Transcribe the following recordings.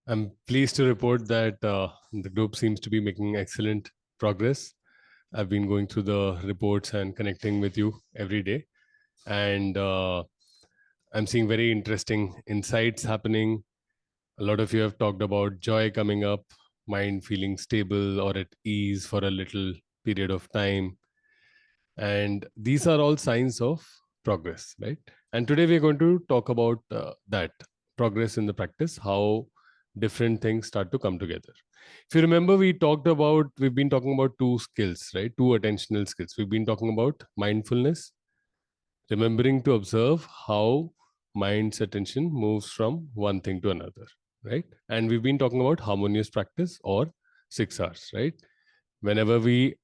I'm pleased to report that the group seems to be making excellent progress. I've been going through the reports and connecting with you every day, and I'm seeing very interesting insights happening. A lot of you have talked about joy coming up, mind feeling stable or at ease for a little period of time. And these are all signs of progress, right? And today we're going to talk about that progress in the practice, how different things start to come together. If you remember, we've been talking about two skills, right? Two attentional skills. We've been talking about mindfulness, remembering to observe how mind's attention moves from one thing to another, right? And we've been talking about harmonious practice or 6 Rs, right? Whenever we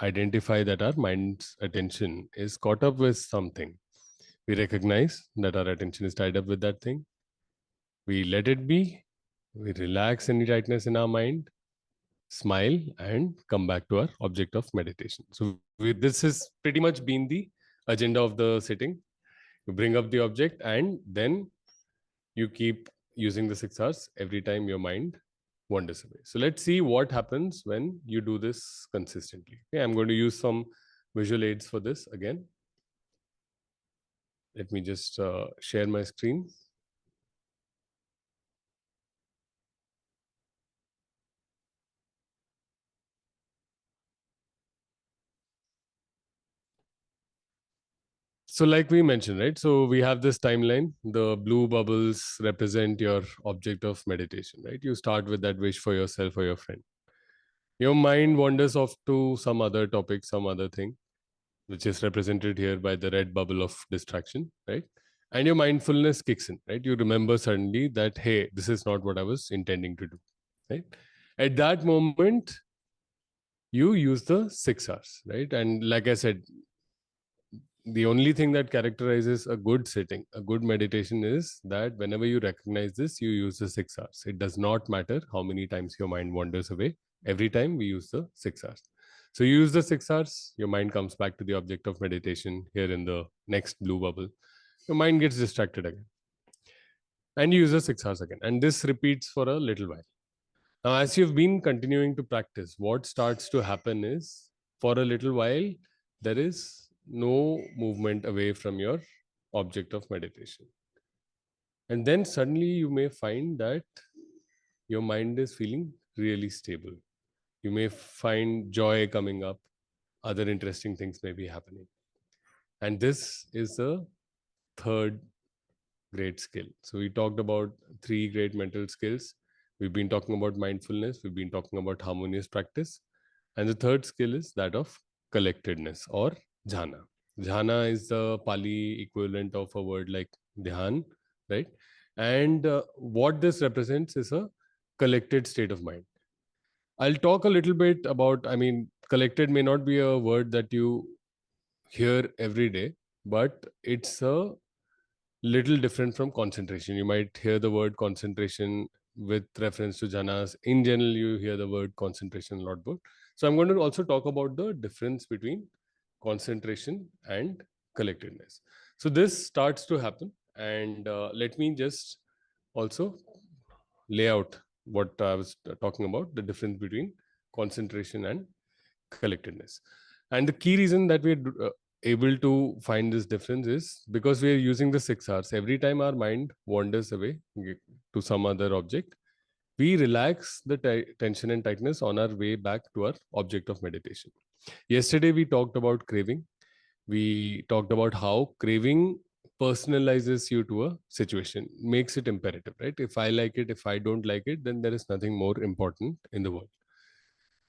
identify that our mind's attention is caught up with something, we recognize that our attention is tied up with that thing. We let it be, we relax any tightness in our mind, smile, and come back to our object of meditation. So, this has pretty much been the agenda of the sitting. You bring up the object and then you keep using the 6 Rs every time your mind wanders away. So let's see what happens when you do this consistently. Okay, I'm going to use some visual aids for this again. Let me just share my screen. So like we mentioned, right? So we have this timeline. The blue bubbles represent your object of meditation, right? You start with that wish for yourself or your friend. Your mind wanders off to some other topic, some other thing, which is represented here by the red bubble of distraction, right? And your mindfulness kicks in, right? You remember suddenly that, hey, this is not what I was intending to do, right? At that moment, you use the 6 Rs, right? And like I said, the only thing that characterizes a good sitting, a good meditation is that whenever you recognize this, you use the 6 Rs. It does not matter how many times your mind wanders away. Every time we use the 6 Rs. So you use the 6 Rs, your mind comes back to the object of meditation here in the next blue bubble. Your mind gets distracted again. And you use the 6 Rs again. And this repeats for a little while. Now, as you've been continuing to practice, what starts to happen is for a little while, there is no movement away from your object of meditation. And then suddenly you may find that your mind is feeling really stable. You may find joy coming up, other interesting things may be happening. And this is the third great skill. So we talked about three great mental skills. We've been talking about mindfulness, we've been talking about harmonious practice. And the third skill is that of collectedness or jhana. Jhana is the Pali equivalent of a word like dhyan, right? And what this represents is a collected state of mind. I'll talk a little bit about, collected may not be a word that you hear every day, but it's a little different from concentration. You might hear the word concentration with reference to jhanas. In general, you hear the word concentration a lot more. So I'm going to also talk about the difference between concentration and collectedness. So this starts to happen, and let me just also lay out what I was talking about, the difference between concentration and collectedness. And the key reason that we're able to find this difference is because we are using the 6 Rs. Every time our mind wanders away to some other object, we relax the tension and tightness on our way back to our object of meditation. Yesterday, we talked about craving. We talked about how craving personalizes you to a situation, makes it imperative, right? If I like it, if I don't like it, then there is nothing more important in the world.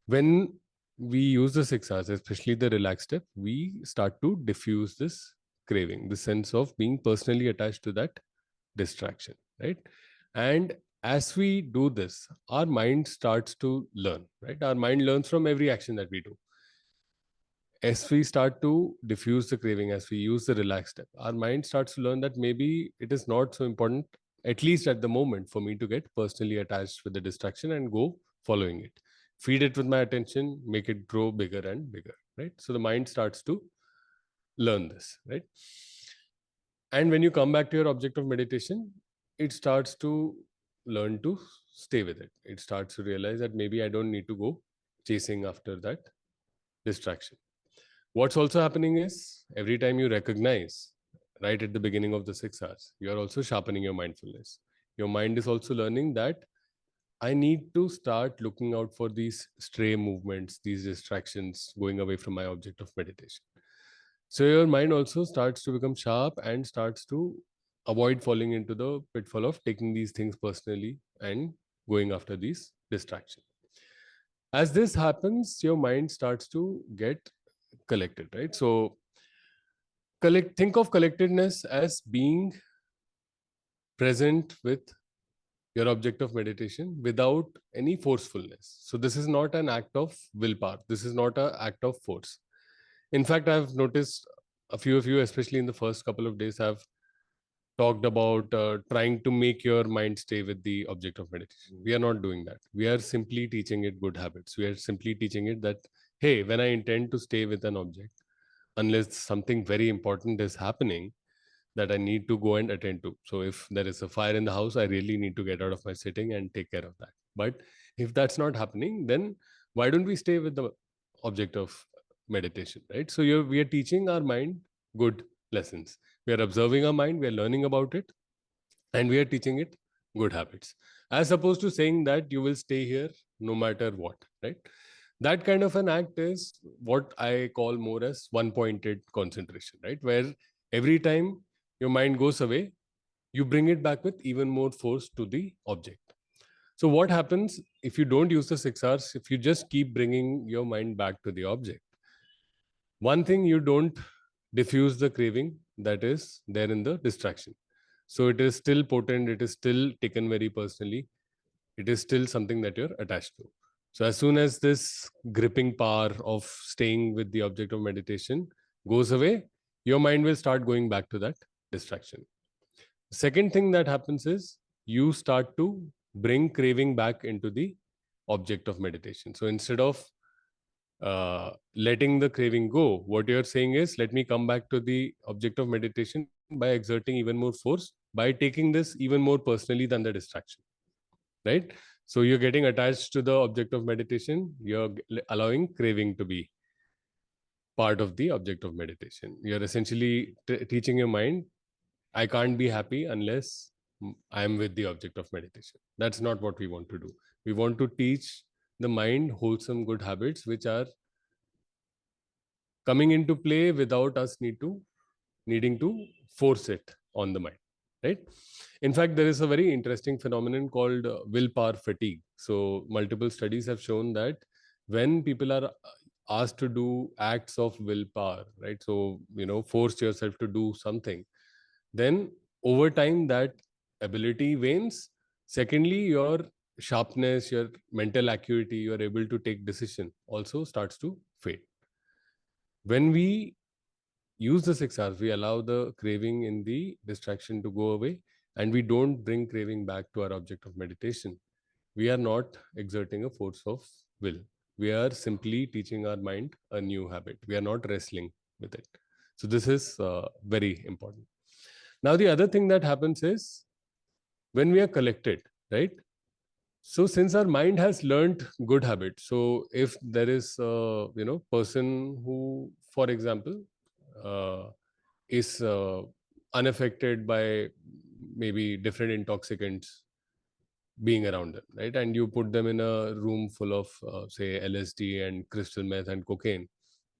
When we use the 6 Rs, especially the relaxed step, we start to diffuse this craving, the sense of being personally attached to that distraction, right? And as we do this, our mind starts to learn, right? Our mind learns from every action that we do. As we start to diffuse the craving, as we use the relaxed step, our mind starts to learn that maybe it is not so important, at least at the moment, for me to get personally attached with the distraction and go following it. Feed it with my attention, make it grow bigger and bigger, right? So the mind starts to learn this, right? And when you come back to your object of meditation, it starts to learn to stay with it. It starts to realize that maybe I don't need to go chasing after that distraction. What's also happening is every time you recognize, right at the beginning of the 6 hours, you are also sharpening your mindfulness. Your mind is also learning that I need to start looking out for these stray movements, these distractions going away from my object of meditation. So your mind also starts to become sharp and starts to avoid falling into the pitfall of taking these things personally and going after these distractions. As this happens, your mind starts to get collected, right? So think of collectedness as being present with your object of meditation without any forcefulness. So this is not an act of willpower. This is not an act of force. In fact, I've noticed a few of you, especially in the first couple of days, have talked about trying to make your mind stay with the object of meditation. We are not doing that. We are simply teaching it good habits. We are simply teaching it that, hey, when I intend to stay with an object, unless something very important is happening that I need to go and attend to. So if there is a fire in the house, I really need to get out of my sitting and take care of that. But if that's not happening, then why don't we stay with the object of meditation, right? So we are teaching our mind good lessons. We are observing our mind, we are learning about it, and we are teaching it good habits. As opposed to saying that you will stay here no matter what, right? That kind of an act is what I call more as one pointed concentration, right? Where every time your mind goes away, you bring it back with even more force to the object. So, what happens if you don't use the 6 hours, if you just keep bringing your mind back to the object? One thing, you don't diffuse the craving that is there in the distraction. So, it is still potent, it is still taken very personally, it is still something that you're attached to. So as soon as this gripping power of staying with the object of meditation goes away, your mind will start going back to that distraction. Second thing that happens is you start to bring craving back into the object of meditation. So instead of letting the craving go, what you're saying is, let me come back to the object of meditation by exerting even more force, by taking this even more personally than the distraction, right? So you're getting attached to the object of meditation, you're allowing craving to be part of the object of meditation. You're essentially teaching your mind, I can't be happy unless I'm with the object of meditation. That's not what we want to do. We want to teach the mind wholesome good habits which are coming into play without us needing to force it on the mind, right? In fact, there is a very interesting phenomenon called willpower fatigue. So multiple studies have shown that when people are asked to do acts of willpower, right, so force yourself to do something, then over time that ability wanes. Secondly, your sharpness, your mental acuity, you are able to take decision also starts to fade. When we use the 6 hours, we allow the craving in the distraction to go away, and we don't bring craving back to our object of meditation. We are not exerting a force of will. We are simply teaching our mind a new habit. We are not wrestling with it. So, this is very important. Now, the other thing that happens is when we are collected, right? So, since our mind has learned good habits, so if there is a person who, for example, uh, is unaffected by maybe different intoxicants being around them, right? And you put them in a room full of, say, LSD and crystal meth and cocaine.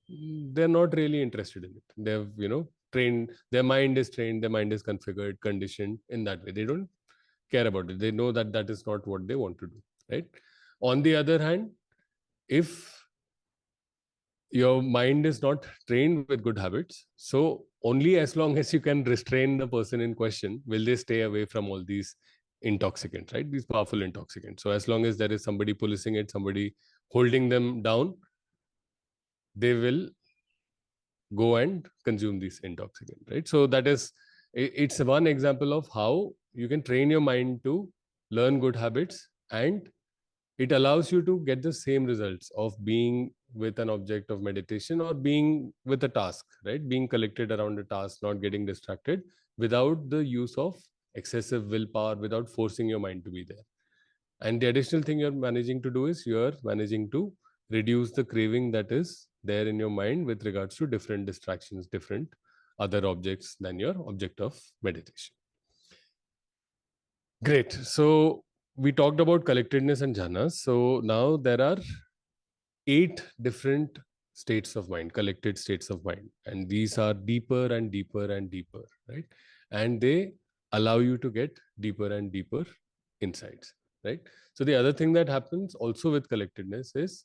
They're not really interested in it. They've, trained, their mind is trained, their mind is configured, conditioned in that way. They don't care about it. They know that that is not what they want to do, right? On the other hand, if your mind is not trained with good habits, so only as long as you can restrain the person in question will they stay away from all these intoxicants, right? These powerful intoxicants. So as long as there is somebody policing it, somebody holding them down, they will go and consume these intoxicant, right? So that is, it's one example of how you can train your mind to learn good habits, and it allows you to get the same results of being with an object of meditation or being with a task, right? Being collected around a task, not getting distracted without the use of excessive willpower, without forcing your mind to be there. And the additional thing you're managing to do is you're managing to reduce the craving that is there in your mind with regards to different distractions, different other objects than your object of meditation. Great. So we talked about collectedness and jhanas. So now there are 8 different states of mind, collected states of mind, and these are deeper and deeper and deeper, right? And they allow you to get deeper and deeper insights, right? So the other thing that happens also with collectedness is,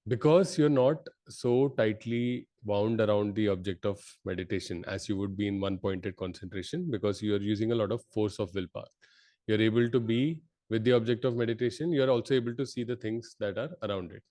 because you're not so tightly wound around the object of meditation as you would be in one pointed concentration, because you are using a lot of force of willpower, you're able to be with the object of meditation, you're also able to see the things that are around it.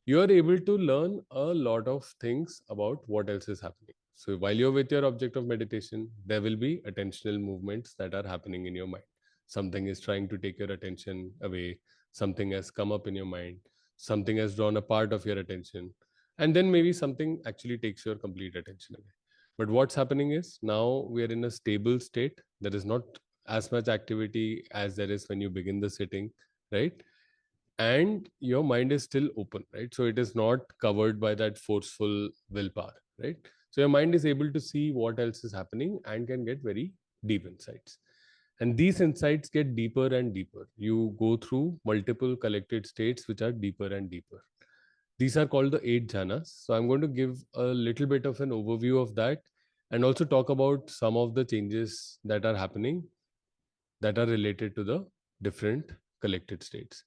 You are able to learn a lot of things about what else is happening. So while you're with your object of meditation, there will be attentional movements that are happening in your mind. Something is trying to take your attention away, something has come up in your mind, something has drawn a part of your attention, and then maybe something actually takes your complete attention away. But what's happening is, now we are in a stable state. There is not as much activity as there is when you begin the sitting, right? And your mind is still open, right? So it is not covered by that forceful willpower, right? So your mind is able to see what else is happening and can get very deep insights. And these insights get deeper and deeper. You go through multiple collected states which are deeper and deeper. These are called the 8 jhanas. So I'm going to give a little bit of an overview of that, and also talk about some of the changes that are happening that are related to the different collected states.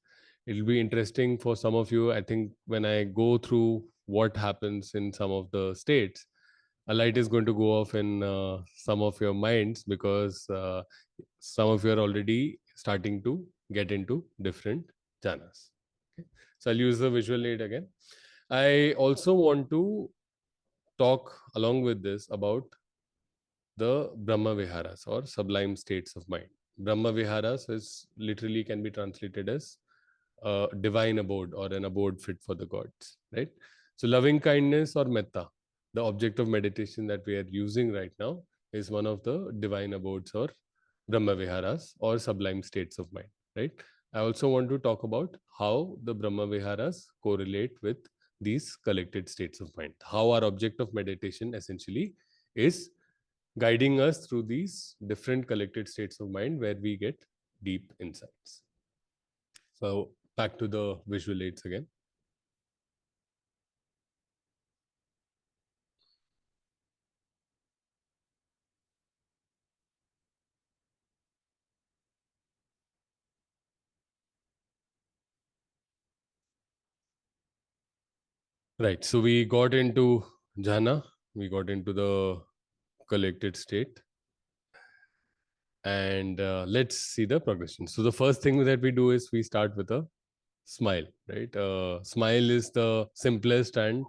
It'll be interesting for some of you. I think when I go through what happens in some of the states, a light is going to go off in some of your minds, because some of you are already starting to get into different jhanas. Okay. So I'll use the visual aid again. I also want to talk along with this about the Brahma Viharas, or sublime states of mind. Brahma Viharas is literally can be translated as a divine abode, or an abode fit for the gods, right? So loving kindness or metta, the object of meditation that we are using right now, is one of the divine abodes or Brahma Viharas or sublime states of mind, right? I also want to talk about how the Brahma Viharas correlate with these collected states of mind. How our object of meditation essentially is guiding us through these different collected states of mind where we get deep insights. So back to the visual aids again. Right. So we got into jhana, we got into the collected state, and let's see the progression. So the first thing that we do is we start with a smile, right? Smile is the simplest and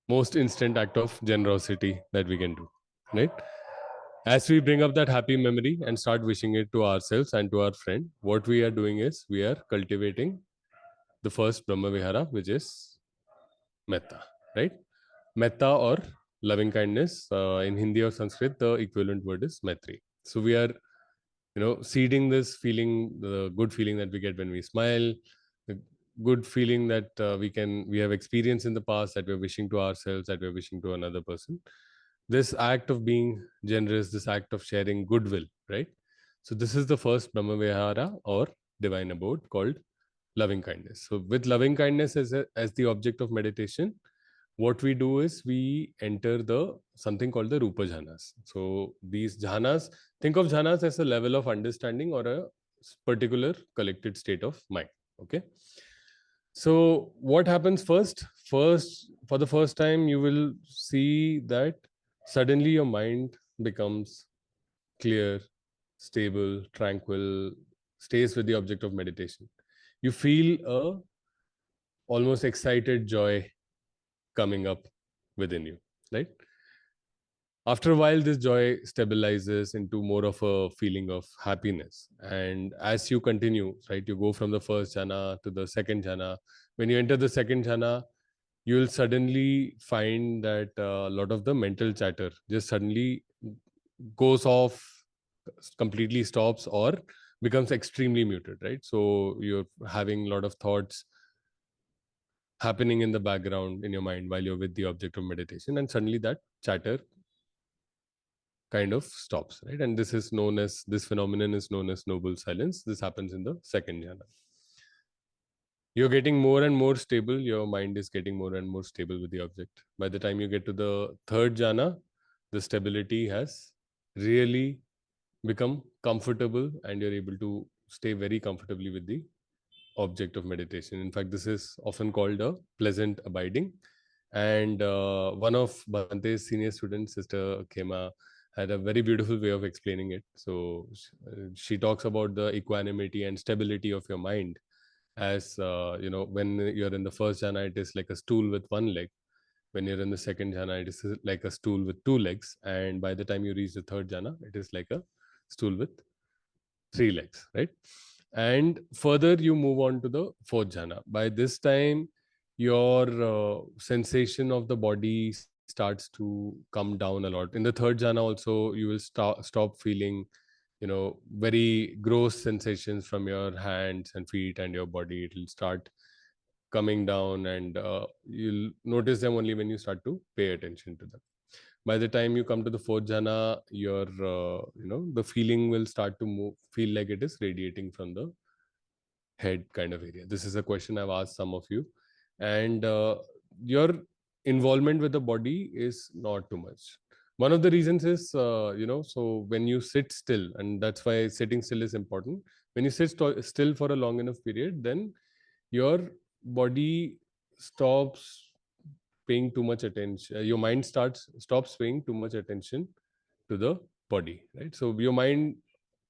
most instant act of generosity that we can do, right? As we bring up that happy memory and start wishing it to ourselves and to our friend, what we are doing is we are cultivating the first Brahma Vihara, which is metta, right? Metta, or loving kindness, in Hindi or Sanskrit, the equivalent word is maitri. So we are, seeding this feeling, the good feeling that we get when we smile, the good feeling that we have experienced in the past, that we're wishing to ourselves, that we're wishing to another person. This act of being generous, this act of sharing goodwill, right? So this is the first Brahma Vihara or divine abode, called loving kindness. So with loving kindness as the object of meditation, what we do is we enter the something called the Rupa jhanas. So these jhanas, think of jhanas as a level of understanding or a particular collected state of mind. Okay. So what happens first? First, for the first time, you will see that suddenly your mind becomes clear, stable, tranquil, stays with the object of meditation. You feel a almost excited joy coming up within you, right? After a while, this joy stabilizes into more of a feeling of happiness. And as you continue, right, you go from the first jhana to the second jhana. When you enter the second jhana, you will suddenly find that a lot of the mental chatter just suddenly goes off completely stops or becomes extremely muted, right? So you're having a lot of thoughts happening in the background in your mind while you're with the object of meditation, and suddenly that chatter kind of stops, right? And this phenomenon is known as noble silence. This happens in the second jhana. You're getting more and more stable. Your mind is getting more and more stable with the object. By the time you get to the third jhana, the stability has really become comfortable, and you're able to stay very comfortably with the object of meditation. In fact, this is often called a pleasant abiding. And one of Bhante's senior students, Sister Kema, had a very beautiful way of explaining it. So she talks about the equanimity and stability of your mind as, when you're in the first jhana, it is like a stool with one leg. When you're in the second jhana, it is like a stool with two legs. And by the time you reach the third jhana, it is like a stool with three legs, right? And further, you move on to the fourth jhana. By this time, your sensation of the body starts to come down a lot. In the third jhana, also, you will stop feeling, very gross sensations from your hands and feet and your body. It will start coming down, and you'll notice them only when you start to pay attention to them. By the time you come to the fourth jhana, your the feeling will start to feel like it is radiating from the head kind of area. This is a question I've asked some of you, and your involvement with the body is not too much. One of the reasons is, so when you sit still, and that's why sitting still is important. When you sit still for a long enough period, then your body stops paying too much attention. Your mind stops paying too much attention to the body, right? So your mind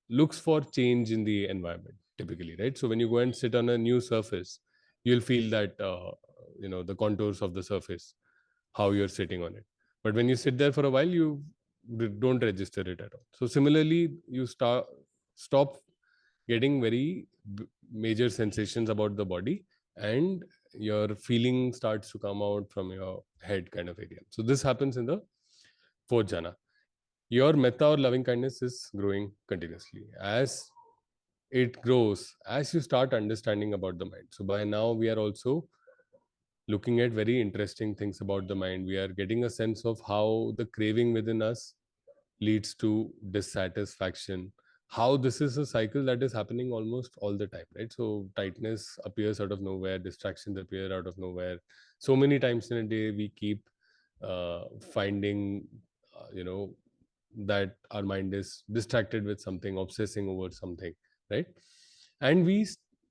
looks for change in the environment typically, right? So when you go and sit on a new surface, you'll feel that the contours of the surface, how you're sitting on it. But when you sit there for a while, you don't register it at all. So similarly, you stop getting very major sensations about the body, and your feeling starts to come out from your head kind of area. So this happens in the fourth jhana. Your metta or loving kindness is growing continuously. As it grows, as you start understanding about the mind. So by now we are also looking at very interesting things about the mind. We are getting a sense of how the craving within us leads to dissatisfaction, how this is a cycle that is happening almost all the time, right? So tightness appears out of nowhere, distractions appear out of nowhere. So many times in a day we keep finding that our mind is distracted with something, obsessing over something, right? And we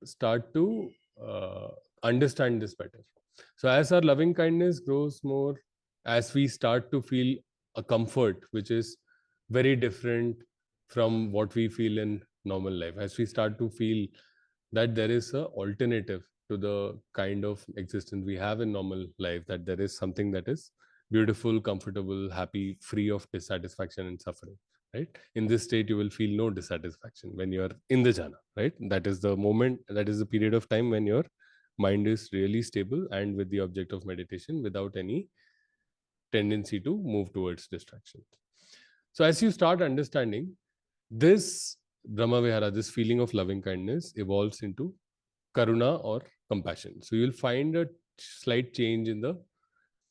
start to understand this better. So as our loving kindness grows more, as we start to feel a comfort which is very different from what we feel in normal life, as we start to feel that there is a alternative to the kind of existence we have in normal life, that there is something that is beautiful, comfortable, happy, free of dissatisfaction and suffering, right? In this state you will feel no dissatisfaction when you are in the jhana, right? That is the moment, that is the period of time when your mind is really stable and with the object of meditation without any tendency to move towards distraction. So as you start understanding this, Brahma Vihara, this feeling of loving kindness evolves into karuna or compassion. So you'll find a slight change in the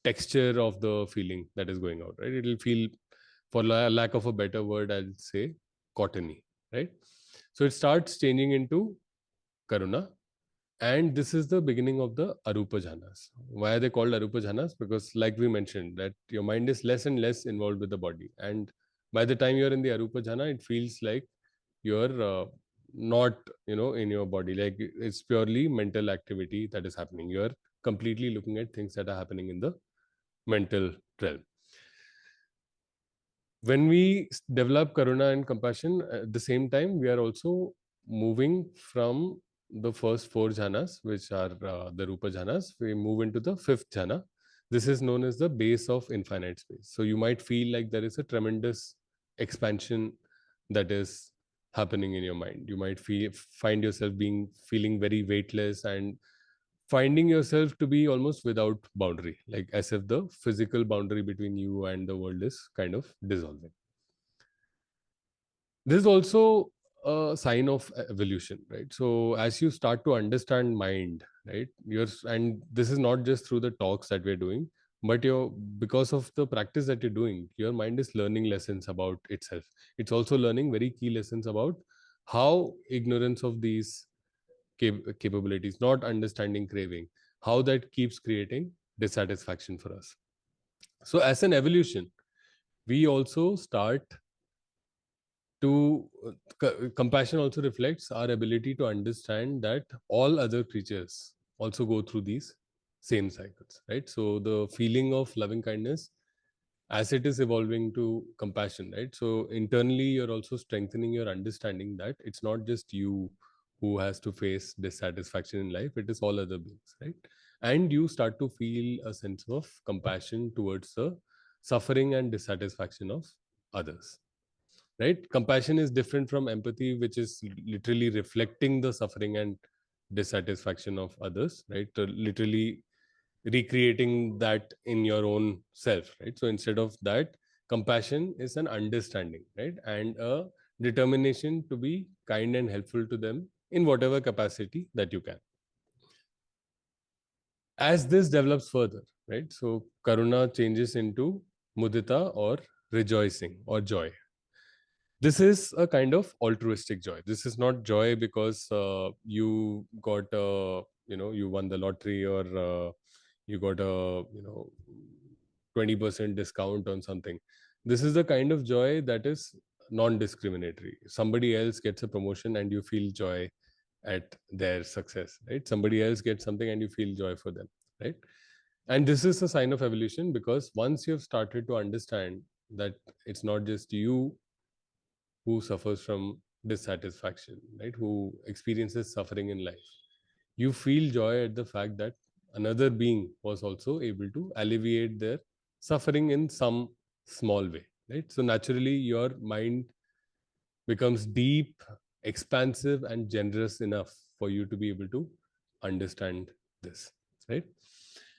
texture of the feeling that is going out, right? It'll feel, for lack of a better word, I'll say cottony, right? So it starts changing into karuna. And this is the beginning of the Arupa jhanas. Why are they called Arupa jhanas? Because, like we mentioned, that your mind is less and less involved with the body. And by the time you're in the Arupa jhana, it feels like you're not, in your body. Like it's purely mental activity that is happening. You're completely looking at things that are happening in the mental realm. When we develop karuna and compassion at the same time, we are also moving from the first four jhanas, which are the rupa jhanas. We move into the fifth jhana. This is known as the base of infinite space. So you might feel like there is a tremendous expansion that is happening in your mind. You might find yourself feeling very weightless and finding yourself to be almost without boundary, like as if the physical boundary between you and the world is kind of dissolving. This is also a sign of evolution, right? So as you start to understand mind, right, and this is not just through the talks that we're doing, but because of the practice that you're doing, your mind is learning lessons about itself. It's also learning very key lessons about how ignorance of these capabilities, not understanding craving, how that keeps creating dissatisfaction for us. So as an evolution, we also start to compassion also reflects our ability to understand that all other creatures also go through these same cycles, right? So the feeling of loving kindness as it is evolving to compassion, right? So internally you're also strengthening your understanding that it's not just you who has to face dissatisfaction in life, it is all other beings, right? And you start to feel a sense of compassion towards the suffering and dissatisfaction of others, right? Compassion is different from empathy, which is literally reflecting the suffering and dissatisfaction of others, right? Literally recreating that in your own self, right? So instead of that, compassion is an understanding, right, and a determination to be kind and helpful to them in whatever capacity that you can. As this develops further, right, so karuna changes into mudita, or rejoicing or joy. This is a kind of altruistic joy. This is not joy because you got you won the lottery, or you got a 20% discount on something. This is the kind of joy that is non-discriminatory. Somebody else gets a promotion and you feel joy at their success, right? Somebody else gets something and you feel joy for them, right? And this is a sign of evolution, because once you've started to understand that it's not just you who suffers from dissatisfaction, right? Who experiences suffering in life. You feel joy at the fact that another being was also able to alleviate their suffering in some small way, right? So naturally, your mind becomes deep, expansive, and generous enough for you to be able to understand this, right?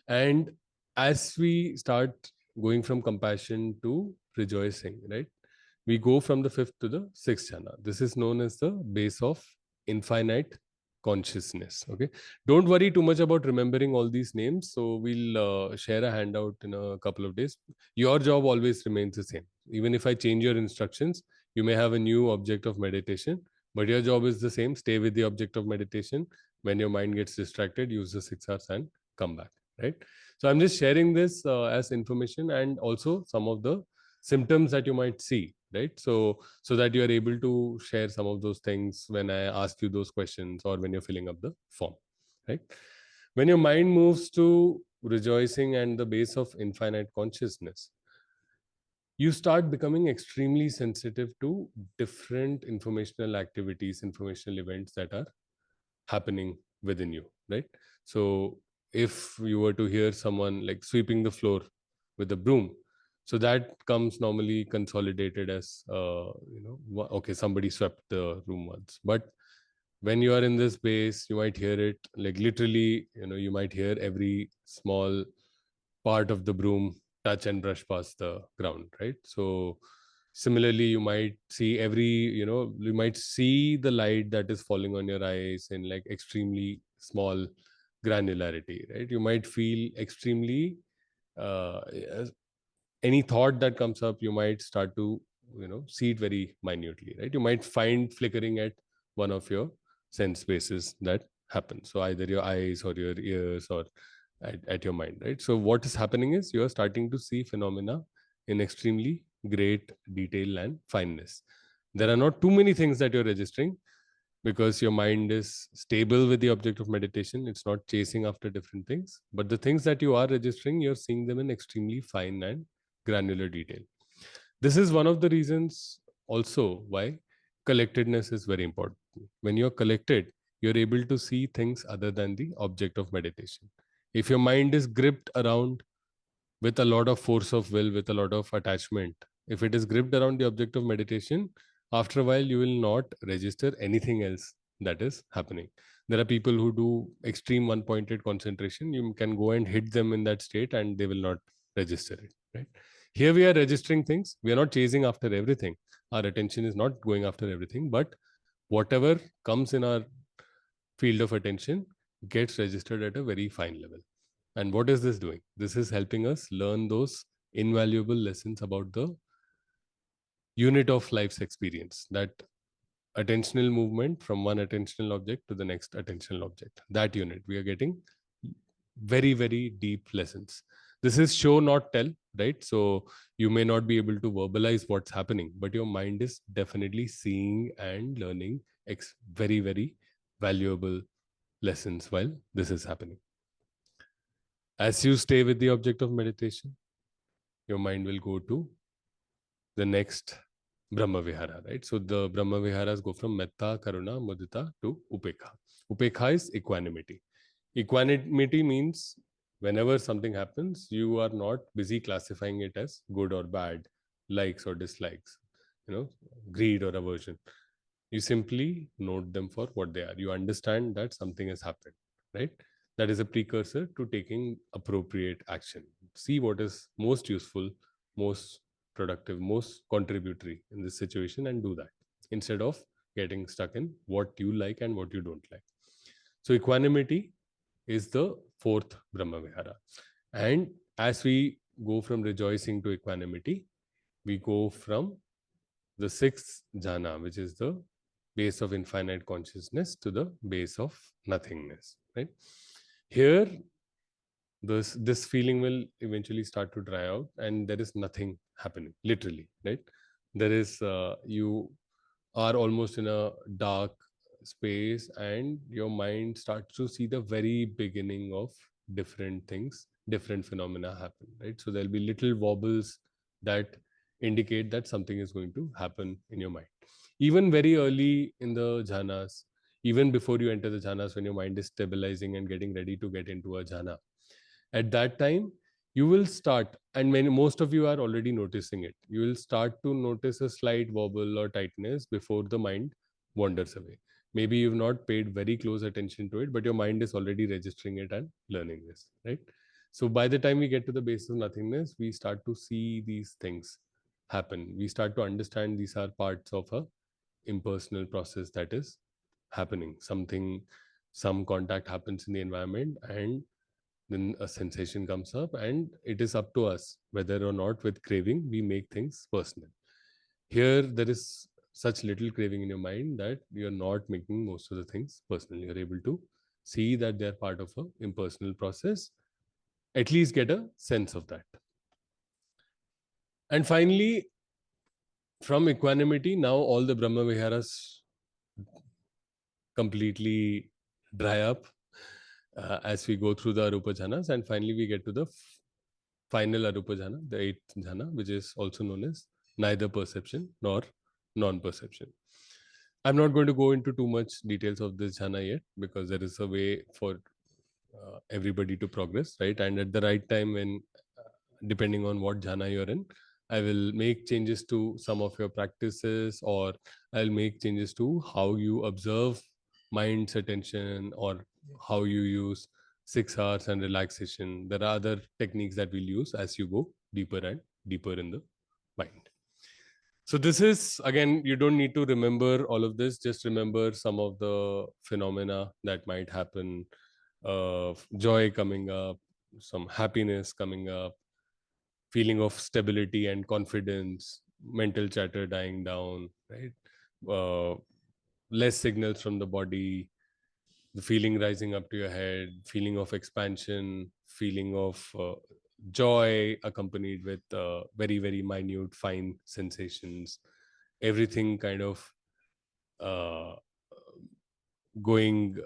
And as we start going from compassion to rejoicing, right, we go from the fifth to the sixth jhana. This is known as the base of infinite consciousness. Okay, don't worry too much about remembering all these names. So we'll share a handout in a couple of days. Your job always remains the same. Even if I change your instructions, you may have a new object of meditation, but your job is the same. Stay with the object of meditation. When your mind gets distracted, use the 6 hours and come back, right? So I'm just sharing this as information, and also some of the symptoms that you might see, right? So that you are able to share some of those things when I ask you those questions, or when you're filling up the form, right? When your mind moves to rejoicing and the base of infinite consciousness, you start becoming extremely sensitive to different informational activities, informational events that are happening within you, right? So if you were to hear someone like sweeping the floor with a broom, so that comes normally consolidated as okay, somebody swept the room once. But when you are in this space, you might hear it like literally, you might hear every small part of the broom touch and brush past the ground, right? So similarly, you might see you might see the light that is falling on your eyes in like extremely small granularity, right? You might feel extremely as any thought that comes up, you might start to see it very minutely, right? You might find flickering at one of your sense spaces that happen, so either your eyes or your ears, or at your mind, right? So what is happening is you are starting to see phenomena in extremely great detail and fineness. There are not too many things that you're registering, because your mind is stable with the object of meditation. It's not chasing after different things, but the things that you are registering, you're seeing them in extremely fine and granular detail. This is one of the reasons also why collectedness is very important. When you're collected, you're able to see things other than the object of meditation. If your mind is gripped around with a lot of force of will, with a lot of attachment, if it is gripped around the object of meditation, after a while you will not register anything else that is happening. There are people who do extreme one pointed concentration. You can go and hit them in that state and they will not register it, right? Here we are registering things. We are not chasing after everything. Our attention is not going after everything, but whatever comes in our field of attention gets registered at a very fine level. And what is this doing? This is helping us learn those invaluable lessons about the unit of life's experience, that attentional movement from one attentional object to the next attentional object. That unit, we are getting very, very deep lessons. This is show, not tell, right? So you may not be able to verbalize what's happening, but your mind is definitely seeing and learning very, very valuable lessons while this is happening. As you stay with the object of meditation, your mind will go to the next Brahma Vihara, right? So the Brahma Viharas go from Metta, Karuna, Mudita to Upekha. Upekha is equanimity. Equanimity means whenever something happens, you are not busy classifying it as good or bad, likes or dislikes, greed or aversion. You simply note them for what they are. You understand that something has happened, right? That is a precursor to taking appropriate action. See what is most useful, most productive, most contributory in this situation, and do that instead of getting stuck in what you like and what you don't like. So equanimity is the fourth Brahma Vihara. And as we go from rejoicing to equanimity, we go from the sixth jhana, which is the base of infinite consciousness, to the base of nothingness, right? Here, this feeling will eventually start to dry out, and there is nothing happening, literally, right? There is, you are almost in a dark space, and your mind starts to see the very beginning of different things, different phenomena happen, right? So there'll be little wobbles that indicate that something is going to happen in your mind. Even very early in the jhanas, even before you enter the jhanas, when your mind is stabilizing and getting ready to get into a jhana, at that time you will start, and most of you are already noticing it, you will start to notice a slight wobble or tightness before the mind wanders away. Maybe you've not paid very close attention to it, but your mind is already registering it and learning this, right? So by the time we get to the base of nothingness, we start to see these things happen. We start to understand these are parts of a impersonal process that is happening. Some contact happens in the environment, and then a sensation comes up, and it is up to us whether or not with craving we make things personal. Here there is such little craving in your mind that you're not making most of the things personal. You're able to see that they're part of a impersonal process, at least get a sense of that. And finally, from equanimity, now all the Brahma Viharas completely dry up as we go through the Arupa jhanas, and finally we get to the final Arupa jhana, the eighth jhana, which is also known as neither perception nor non-perception. I'm not going to go into too much details of this jhana yet, because there is a way for everybody to progress, right? And at the right time, when depending on what jhana you're in, I will make changes to some of your practices, or I'll make changes to how you observe mind's attention, or how you use 6 hours and relaxation. There are other techniques that we'll use as you go deeper and deeper in the mind. So this is, again, you don't need to remember all of this. Just remember some of the phenomena that might happen, joy coming up, some happiness coming up, feeling of stability and confidence, mental chatter dying down, right? Less signals from the body, the feeling rising up to your head, feeling of expansion, feeling of joy accompanied with very, very minute, fine sensations, everything kind of uh, going,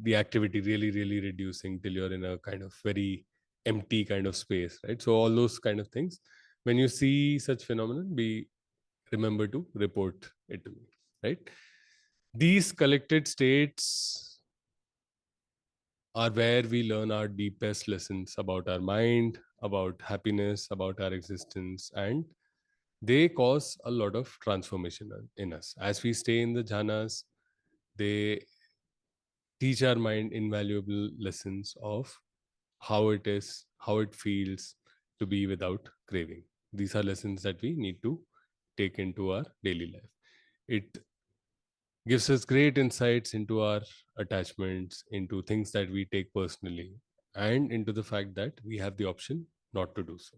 the activity really, really reducing till you're in a kind of very empty kind of space, right? So all those kind of things. When you see such phenomenon, be remember to report it to me, right? These collected states are where we learn our deepest lessons about our mind, about happiness, about our existence, and they cause a lot of transformation in us. As we stay in the jhanas, they teach our mind invaluable lessons of how it is, how it feels, to be without craving. These are lessons that we need to take into our daily life. It gives us great insights into our attachments, into things that we take personally, and into the fact that we have the option not to do so.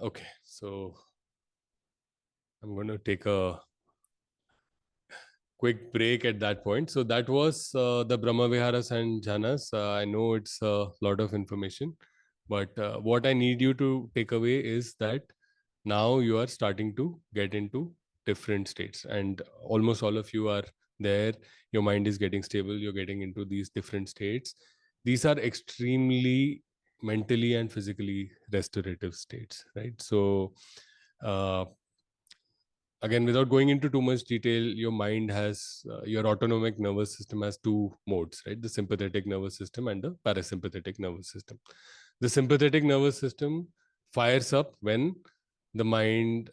Okay, so I'm going to take a quick break at that point. So that was the Brahma Viharas and Jhanas. I know it's a lot of information, but what I need you to take away is that now you are starting to get into different states, and almost all of you are there. Your mind is getting stable. You're getting into these different states. These are extremely mentally and physically restorative states, right? So, uh, again, without going into too much detail, your mind has your autonomic nervous system has two modes, right? The sympathetic nervous system and the parasympathetic nervous system. The sympathetic nervous system fires up when the mind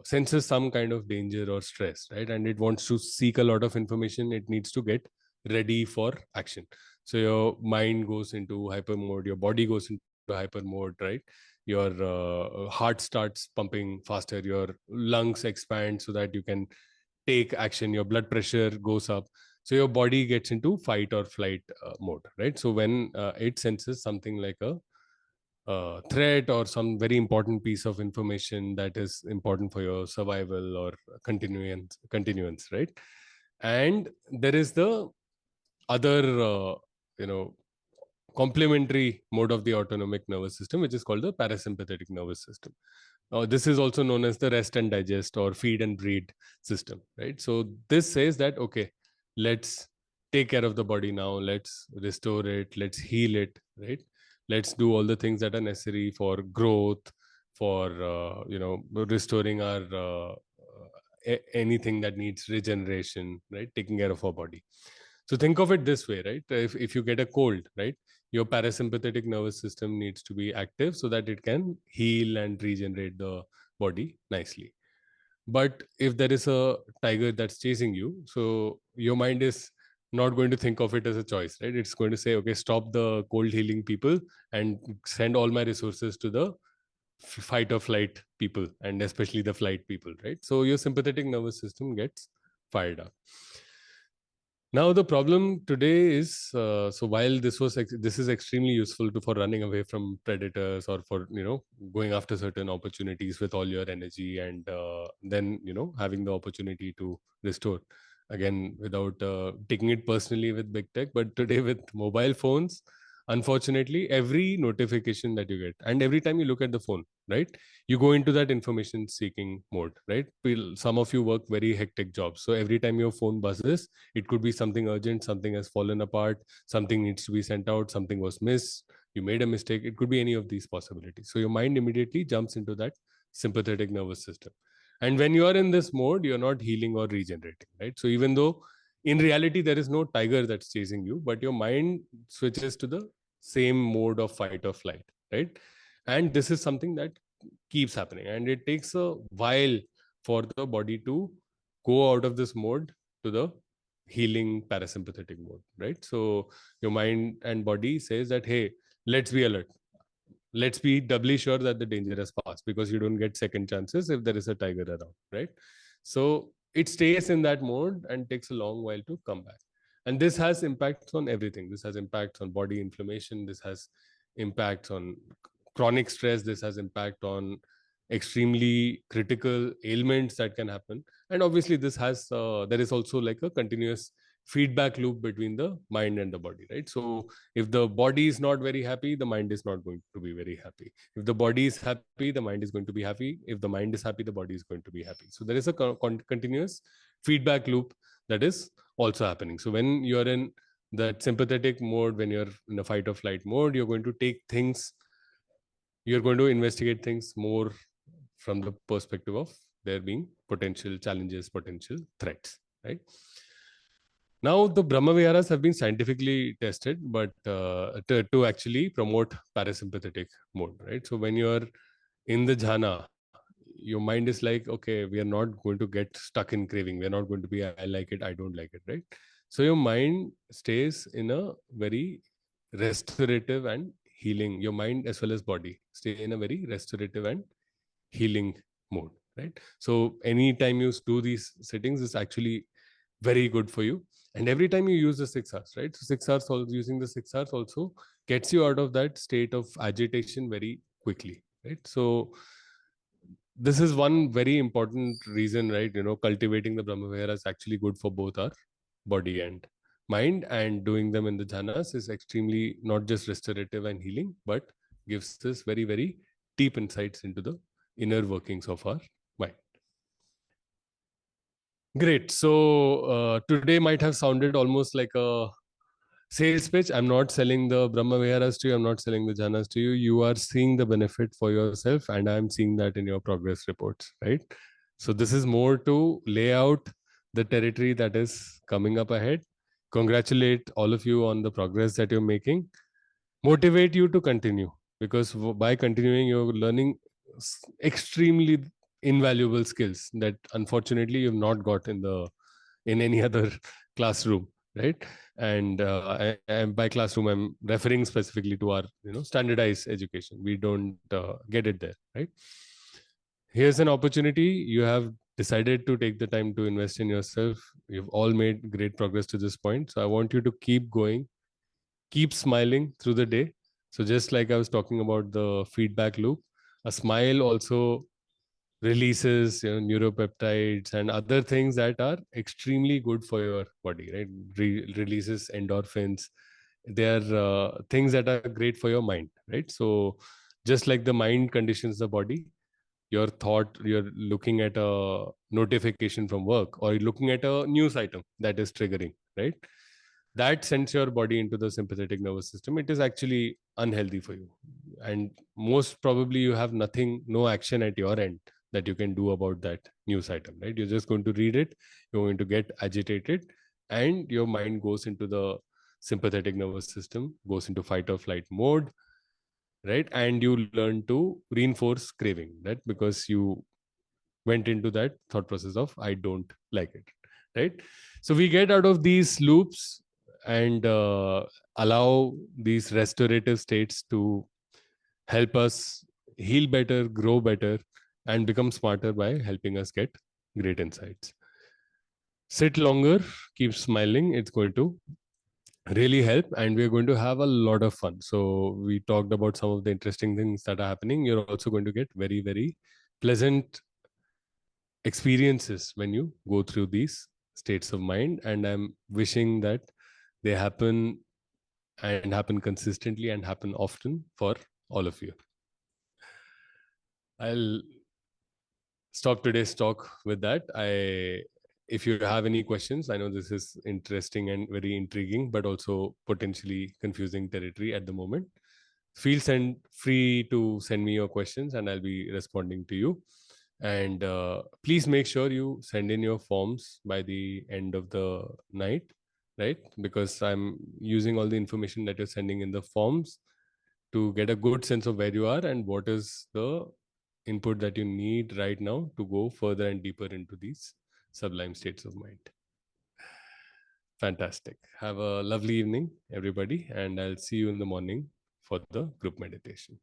senses some kind of danger or stress, right? And it wants to seek a lot of information. It needs to get ready for action. So your mind goes into hyper mode, your body goes into hyper mode, right? Your heart starts pumping faster, your lungs expand so that you can take action, your blood pressure goes up, so your body gets into fight or flight mode, right? So when it senses something like a threat or some very important piece of information that is important for your survival or continuance, right? And there is the other you know complementary mode of the autonomic nervous system, which is called the parasympathetic nervous system. This is also known as the rest and digest or feed and breed system, right? So this says that, okay, let's take care of the body now. Let's restore it. Let's heal it, right? Let's do all the things that are necessary for growth, for restoring our anything that needs regeneration, right? Taking care of our body. So think of it this way, right? If you get a cold, right, your parasympathetic nervous system needs to be active so that it can heal and regenerate the body nicely. But if there is a tiger that's chasing you, so your mind is not going to think of it as a choice, right? It's going to say, okay, stop the cold healing people and send all my resources to the fight or flight people, and especially the flight people, right? So your sympathetic nervous system gets fired up. Now the problem today is, so while this is extremely useful for running away from predators or for going after certain opportunities with all your energy, and then having the opportunity to restore again without taking it personally with big tech. But today with mobile phones, unfortunately, every notification that you get and every time you look at the phone, right, you go into that information seeking mode, right? Some of you work very hectic jobs, so every time your phone buzzes, it could be something urgent, something has fallen apart, something needs to be sent out, something was missed, you made a mistake. It could be any of these possibilities. So your mind immediately jumps into that sympathetic nervous system. And when you are in this mode, you're not healing or regenerating, right? So even though in reality there is no tiger that's chasing you, but your mind switches to the same mode of fight or flight, right? And this is something that keeps happening, and it takes a while for the body to go out of this mode to the healing parasympathetic mode, right? So your mind and body says that, hey, let's be alert, let's be doubly sure that the danger has passed, because you don't get second chances if there is a tiger around, right? So it stays in that mode and takes a long while to come back. And this has impacts on everything. This has impacts on body inflammation, this has impacts on chronic stress, this has impact on extremely critical ailments that can happen. And obviously this has there is also like a continuous feedback loop between the mind and the body, right? So if the body is not very happy, the mind is not going to be very happy. If the body is happy, the mind is going to be happy. If the mind is happy, the body is going to be happy. So there is a continuous feedback loop that is also happening. So when you're in that sympathetic mode, when you're in a fight or flight mode, you're going to take things, you're going to investigate things more from the perspective of there being potential challenges, potential threats, right? Now, the Brahma Viharas have been scientifically tested, but to actually promote parasympathetic mode, right? So when you're in the jhana, your mind is like, okay, we are not going to get stuck in craving. We're not going to be, I like it, I don't like it, right? So your mind stays in a very restorative and healing, your mind as well as body stay in a very restorative and healing mode, right? So anytime you do these sittings is actually very good for you. And every time you use the 6 hours, right? So 6 hours, using the 6 hours also gets you out of that state of agitation very quickly, right? So this is one very important reason, right? Cultivating the Brahma Vihara is actually good for both our body and mind, and doing them in the jhanas is extremely not just restorative and healing, but gives us very, very deep insights into the inner workings of our mind. Great. So today might have sounded almost like a sales pitch. I'm not selling the Brahma Viharas to you. I'm not selling the jhanas to you. You are seeing the benefit for yourself, and I'm seeing that in your progress reports, right? So this is more to lay out the territory that is coming up ahead. Congratulate all of you on the progress that you're making. Motivate you to continue, because by continuing, you're learning extremely invaluable skills that unfortunately you've not got in any other classroom, right? And and by classroom I'm referring specifically to our standardized education. We don't get it there, right? Here's an opportunity. You have decided to take the time to invest in yourself. You've all made great progress to this point, so I want you to keep going, keep smiling through the day. So just like I was talking about the feedback loop, a smile also releases neuropeptides and other things that are extremely good for your body, right? Releases endorphins. They are things that are great for your mind, right? So just like the mind conditions the body, your thought, you're looking at a notification from work or you're looking at a news item that is triggering, right? That sends your body into the sympathetic nervous system. It is actually unhealthy for you, and most probably you have nothing, no action at your end that you can do about that news item, right? You're just going to read it, you're going to get agitated, and your mind goes into the sympathetic nervous system, goes into fight or flight mode, right? And you learn to reinforce craving, right? Because you went into that thought process of I don't like it, right? So we get out of these loops and allow these restorative states to help us heal better, grow better, and become smarter by helping us get great insights. Sit longer, keep smiling. It's going to really help, and we're going to have a lot of fun. So we talked about some of the interesting things that are happening. You're also going to get very, very pleasant experiences when you go through these states of mind, and I'm wishing that they happen and happen consistently and happen often for all of you. I'll stop today's talk with that. If you have any questions, I know this is interesting and very intriguing, but also potentially confusing territory at the moment. Feel free to send me your questions, and I'll be responding to you. And please make sure you send in your forms by the end of the night, right? Because I'm using all the information that you're sending in the forms to get a good sense of where you are and what is the input that you need right now to go further and deeper into these sublime states of mind. Fantastic. Have a lovely evening, everybody, and I'll see you in the morning for the group meditation.